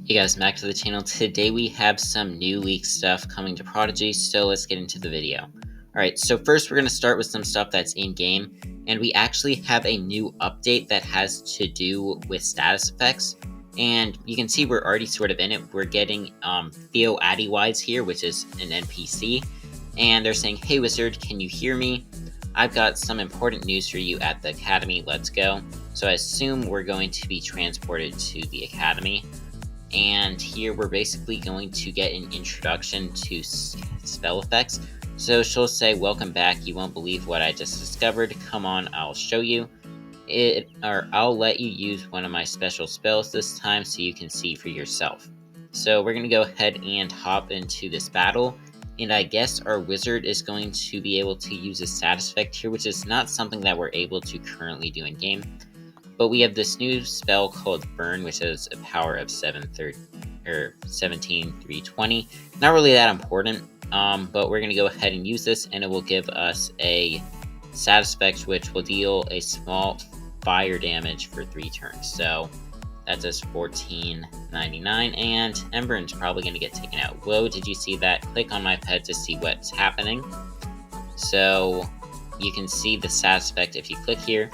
Hey guys, back to the channel. Today we have some new leak stuff coming to Prodigy, so let's get into the video. Alright, so first we're going to start with some stuff that's in-game, and we actually have a new update that has to do with status effects, and you can see we're already sort of in it. We're getting Theo Addywise here, which is an NPC, and they're saying, "Hey Wizard, can you hear me? I've got some important news for you at the Academy, let's go." So I assume we're going to be transported to the Academy. And here we're basically going to get an introduction to spell effects. So she'll say, "Welcome back, you won't believe what I just discovered. Come on, I'll show you it, or I'll let you use one of my special spells this time so you can see for yourself." So we're going to go ahead and hop into this battle, and I guess our wizard is going to be able to use a status effect here, which is not something that we're able to currently do in game. But we have this new spell called Burn, which has a power of 17,320. Not really that important, but we're going to go ahead and use this, and it will give us a status effect which will deal a small fire damage for 3 turns. So that does 1499, and Ember's probably going to get taken out. Whoa, did you see that? Click on my pet to see what's happening. So you can see the status effect if you click here.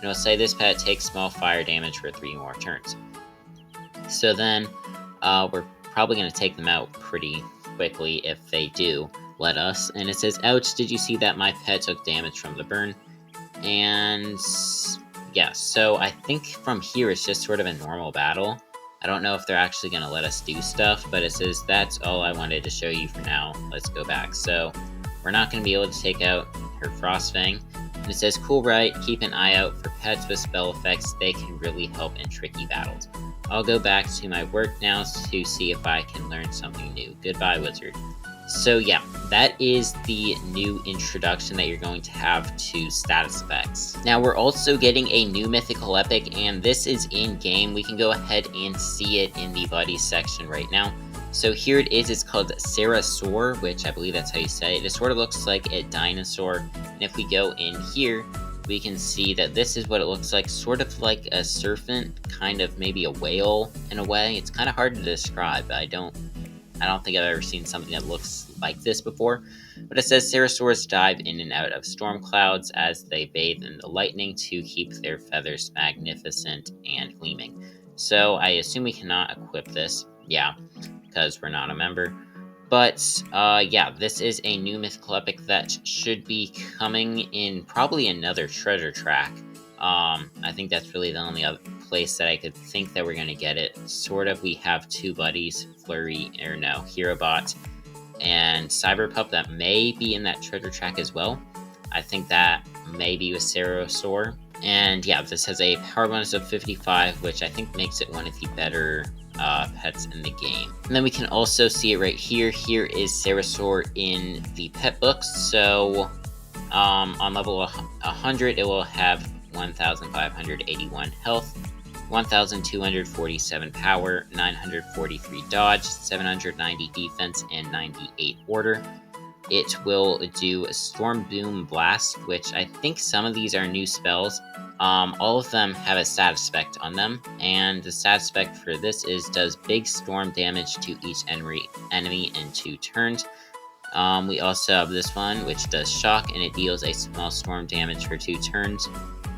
It'll say this pet takes small fire damage for 3 more turns. So then we're probably going to take them out pretty quickly if they do let us. And it says, "Ouch, did you see that my pet took damage from the burn?" And yeah, so I think from here it's just sort of a normal battle. I don't know if they're actually going to let us do stuff, but it says, "That's all I wanted to show you for now. Let's go back." So we're not going to be able to take out her Frostfang. And it says, "Cool, right? Keep an eye out for pets with spell effects. They can really help in tricky battles. I'll go back to my work now to see if I can learn something new. Goodbye, wizard." So yeah, that is the new introduction that you're going to have to status effects. Now we're also getting a new mythical epic, and this is in-game. We can go ahead and see it in the buddies section right now. So here it is. It's called Serasaur, which I believe that's how you say it. It sort of looks like a dinosaur. And if we go in here, we can see that this is what it looks like. Sort of like a serpent, kind of maybe a whale in a way. It's kind of hard to describe. I don't think I've ever seen something that looks like this before. But it says Serasaurs dive in and out of storm clouds as they bathe in the lightning to keep their feathers magnificent and gleaming. So I assume we cannot equip this. Yeah, because we're not a member. But yeah, this is a new mythical epic that should be coming in probably another treasure track. I think that's really the only other place that I could think that we're going to get it. Sort of, we have 2 buddies, Herobot and Cyberpup, that may be in that treasure track as well. I think that may be with Serasaur. And yeah, this has a power bonus of 55, which I think makes it one of the better pets in the game. And then we can also see it right here. Here is Serasaur in the pet books. So on level 100, it will have 1,581 health, 1,247 power, 943 dodge, 790 defense, and 98 order. It will do a Storm Boom Blast, which I think some of these are new spells. All of them have a status effect on them, and the status effect for this is does big storm damage to each enemy in 2 turns. We also have this one, which does shock, and it deals a small storm damage for 2 turns.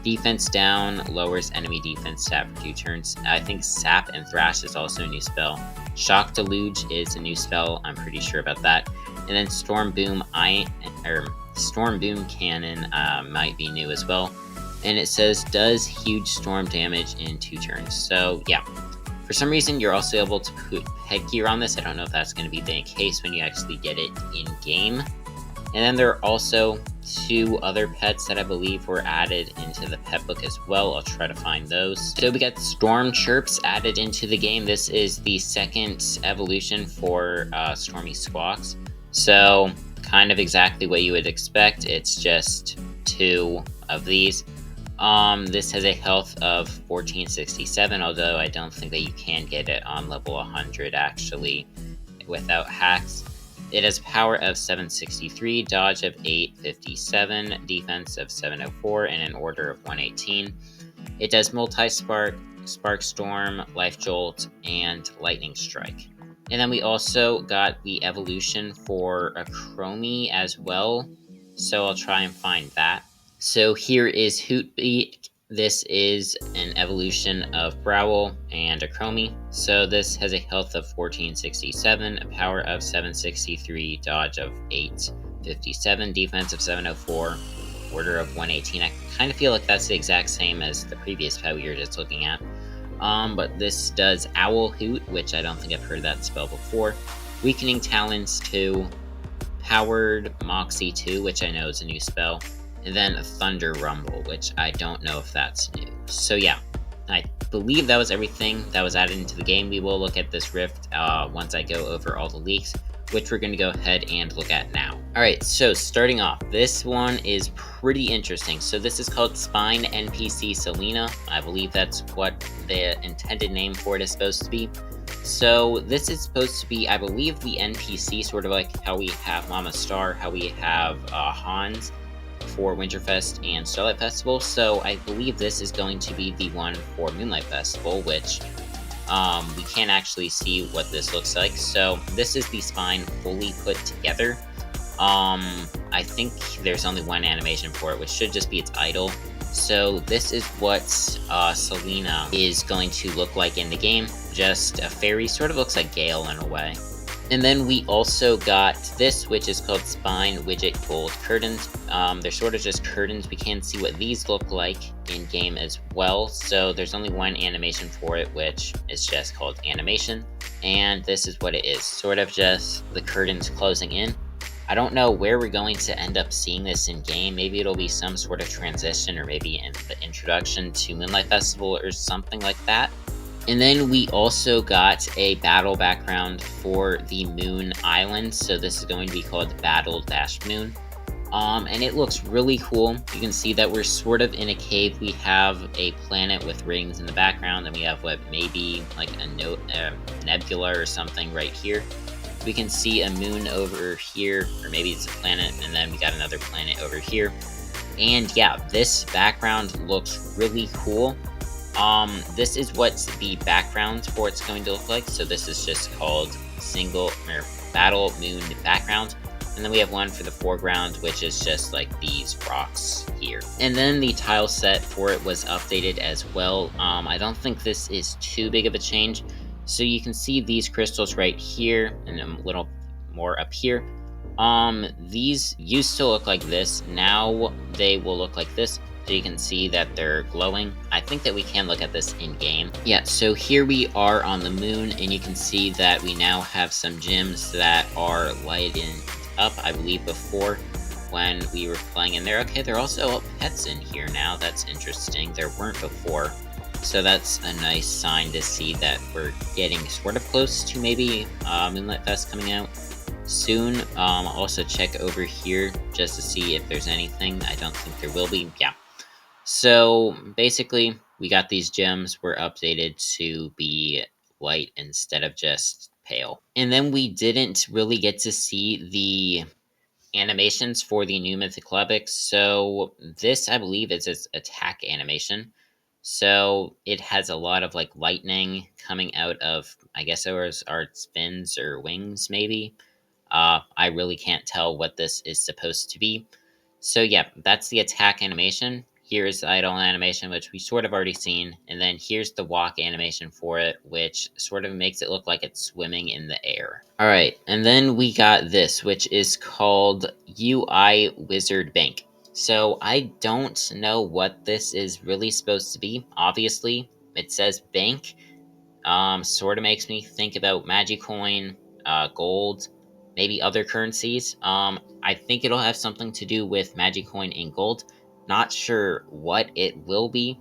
Defense down, lowers enemy defense stat for 2 turns. I think Sap and Thrash is also a new spell. Shock Deluge is a new spell, I'm pretty sure about that. And then Storm Boom Cannon might be new as well. And it says does huge storm damage in 2 turns. So yeah, for some reason you're also able to put pet gear on this. I don't know if that's going to be the case when you actually get it in game. And then there are also 2 other pets that I believe were added into the pet book as well. I'll try to find those. So we got Storm Chirps added into the game. This is the 2nd evolution for Stormy Squawks. So kind of exactly what you would expect. It's just 2 of these. This has a health of 1467, although I don't think that you can get it on level 100 actually without hacks. It has power of 763, dodge of 857, defense of 704, and an order of 118. It does multi-spark, Spark Storm, Life Jolt, and Lightning Strike. And then we also got the evolution for a Chromie as well, so I'll try and find that. So here is Hootbeat. This is an evolution of Growl and a Chromie. So this has a health of 1467, a power of 763, dodge of 857, defense of 704, order of 118. I kind of feel like that's the exact same as the previous pet we were just looking at. But this does Owl Hoot, which I don't think I've heard that spell before. Weakening Talons 2, Powered Moxie 2, which I know is a new spell, and then Thunder Rumble, which I don't know if that's new. So yeah, I believe that was everything that was added into the game. We will look at this rift once I go over all the leaks, which we're going to go ahead and look at now. Alright, so starting off, this one is pretty interesting. So this is called Spine NPC Selena. I believe that's what the intended name for it is supposed to be. So this is supposed to be, I believe, the NPC, sort of like how we have Mama Star, how we have Hans for Winterfest and Starlight Festival. So I believe this is going to be the one for Moonlight Festival, which we can't actually see what this looks like. So this is the spine fully put together. I think there's only one animation for it, which should just be its idol. So this is what Selena is going to look like in the game. Just a fairy, sort of looks like Gale in a way. And then we also got this, which is called Spine Widget Gold Curtains. They're sort of just curtains. We can see what these look like in-game as well. So there's only one animation for it, which is just called Animation. And this is what it is, sort of just the curtains closing in. I don't know where we're going to end up seeing this in-game. Maybe it'll be some sort of transition, or maybe in the introduction to Moonlight Festival or something like that. And then we also got a battle background for the Moon Island. So this is going to be called Battle-Moon. And it looks really cool. You can see that we're sort of in a cave. We have a planet with rings in the background. And we have what maybe like a nebula or something right here. We can see a moon over here, or maybe it's a planet. And then we got another planet over here. And yeah, this background looks really cool. This is what the background for it's going to look like. So this is just called Battle Moon background. And then we have one for the foreground, which is just like these rocks here. And then the tile set for it was updated as well. I don't think this is too big of a change. So you can see these crystals right here and a little more up here. These used to look like this. Now they will look like this. So you can see that they're glowing. I think that we can look at this in game. Yeah, so here we are on the moon, and you can see that we now have some gems that are lighted up. I believe before when we were playing in there. Okay, there are also pets in here now. That's interesting. There weren't before. So that's a nice sign to see that we're getting sort of close to maybe Moonlight Fest coming out soon. I'll also check over here just to see if there's anything. I don't think there will be. Yeah. So basically, we got these gems were updated to be white instead of just pale. And then we didn't really get to see the animations for the new Mythical epics. So this, I believe, is its attack animation. So it has a lot of like lightning coming out of, I guess it was its fins or wings, maybe. I really can't tell what this is supposed to be. So yeah, that's the attack animation. Here's the idle animation, which we sort of already seen. And then here's the walk animation for it, which sort of makes it look like it's swimming in the air. Alright, and then we got this, which is called UI Wizard Bank. So I don't know what this is really supposed to be. Obviously, it says bank. Sort of makes me think about Magicoin, gold, maybe other currencies. I think it'll have something to do with Magicoin and gold. Not sure what it will be.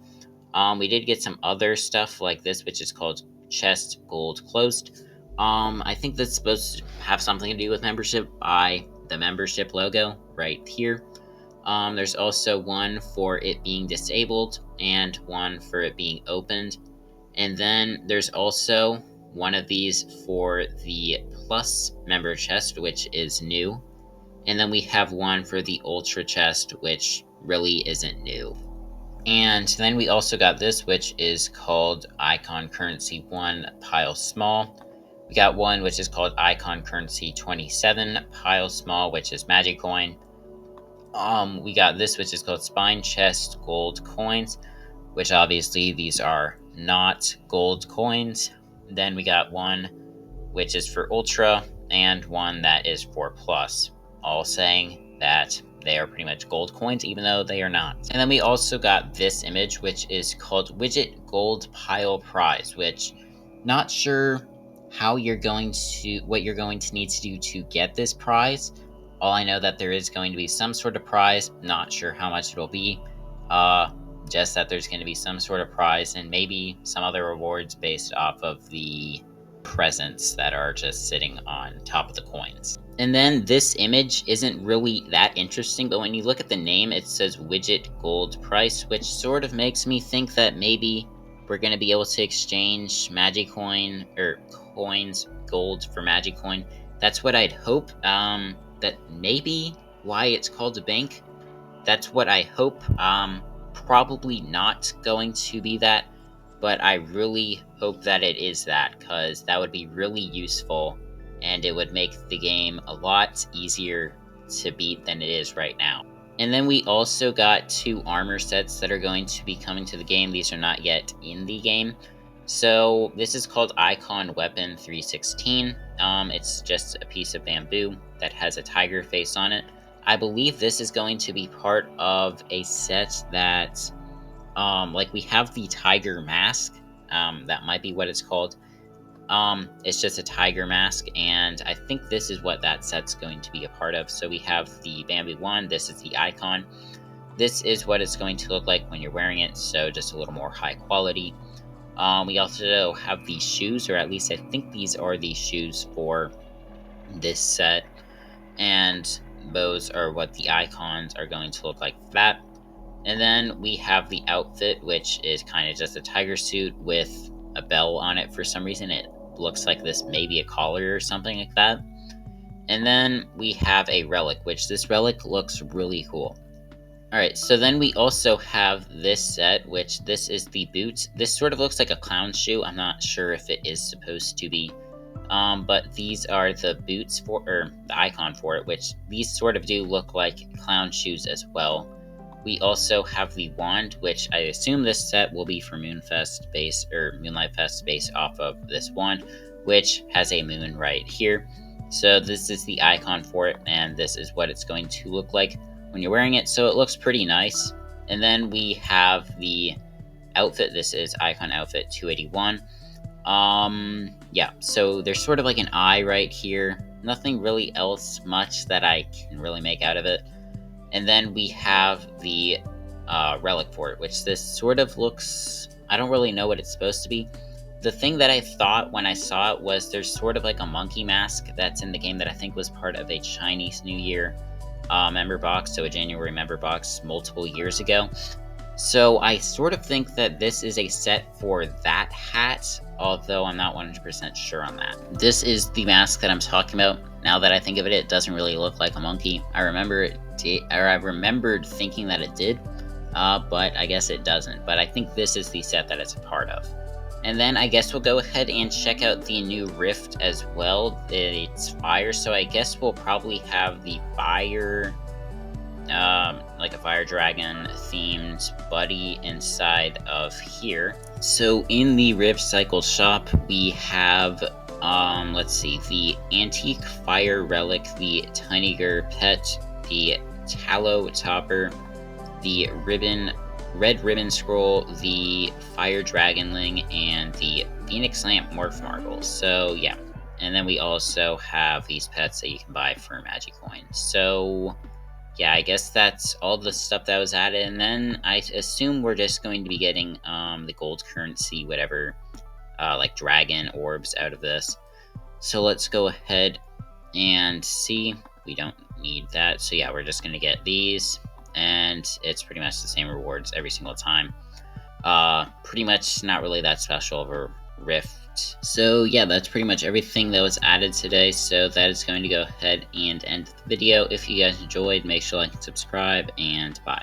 We did get some other stuff like this, which is called Chest Gold Closed. I think that's supposed to have something to do with membership by the membership logo right here. There's also one for it being disabled and one for it being opened. And then there's also one of these for the Plus member chest, which is new. And then we have one for the Ultra chest, which really isn't new. And then we also got this, which is called Icon Currency 1 Pile Small. We got one which is called Icon Currency 27 Pile Small, which is Magic Coin. We got this, which is called Spine Chest Gold Coins, which obviously these are not gold coins. Then we got one which is for Ultra, and one that is for Plus, all saying that they are pretty much gold coins, even though they are not. And then we also got this image, which is called Widget Gold Pile Prize, which not sure what you're going to need to do to get this prize. All I know that there is going to be some sort of prize, not sure how much it'll be. Just that there's going to be some sort of prize and maybe some other rewards based off of the presents that are just sitting on top of the coins. And then this image isn't really that interesting, but when you look at the name, it says Widget Gold Price, which sort of makes me think that maybe we're going to be able to exchange Magicoin or coins, gold for Magicoin. That's what I'd hope. That maybe why it's called a bank. That's what I hope. Probably not going to be that, but I really hope that it is that, because that would be really useful and it would make the game a lot easier to beat than it is right now. And then we also got 2 armor sets that are going to be coming to the game. These are not yet in the game. So this is called Icon Weapon 316. It's just a piece of bamboo that has a tiger face on it. I believe this is going to be part of a set that, like we have the tiger mask. That might be what it's called. It's just a tiger mask, and I think this is what that set's going to be a part of. So we have the bamboo one. This is the icon. This is what it's going to look like when you're wearing it. So just a little more high quality. We also have these shoes, or at least I think these are the shoes for this set. And those are what the icons are going to look like for that. And then we have the outfit, which is kind of just a tiger suit with a bell on it for some reason. It looks like this may be a collar or something like that. And then we have a relic, which this relic looks really cool. Alright, so then we also have this set, which this is the boots. This sort of looks like a clown shoe. I'm not sure if it is supposed to be. But these are the boots for, or the icon for it, which these sort of do look like clown shoes as well. We also have the wand, which I assume this set will be for Moonlight Fest based off of this wand, which has a moon right here. So this is the icon for it, and this is what it's going to look like when you're wearing it. So it looks pretty nice. And then we have the outfit. This is icon outfit 281. Yeah, so there's sort of like an eye right here. Nothing really else much that I can really make out of it. And then we have the relic for it, which this sort of looks, I don't really know what it's supposed to be. The thing that I thought when I saw it was there's sort of like a monkey mask that's in the game that I think was part of a Chinese New Year member box, so a January member box multiple years ago. So I sort of think that this is a set for that hat, although I'm not 100% sure on that. This is the mask that I'm talking about. Now that I think of it, it doesn't really look like a monkey. I remembered thinking that it did, but I guess it doesn't. But I think this is the set that it's a part of. And then I guess we'll go ahead and check out the new Rift as well. It's fire, so I guess we'll probably have the fire, like a fire dragon themed buddy inside of here. So in the Rift Cycle shop, we have, let's see, the Antique Fire Relic, the Tinyger Pet, the Tallow Topper, the Red Ribbon Scroll, the Fire Dragonling, and the Phoenix Lamp Morph Marble. So yeah, and then we also have these pets that you can buy for Magicoin. So yeah, I guess that's all the stuff that was added, and then I assume we're just going to be getting the gold currency, whatever, like dragon orbs out of this. So let's go ahead and see. We don't need that, so yeah, we're just going to get these, and it's pretty much the same rewards every single time. Pretty much not really that special of a Rift. So yeah, that's pretty much everything that was added today, so that is going to go ahead and end the video. If you guys enjoyed, make sure to like and subscribe, and bye.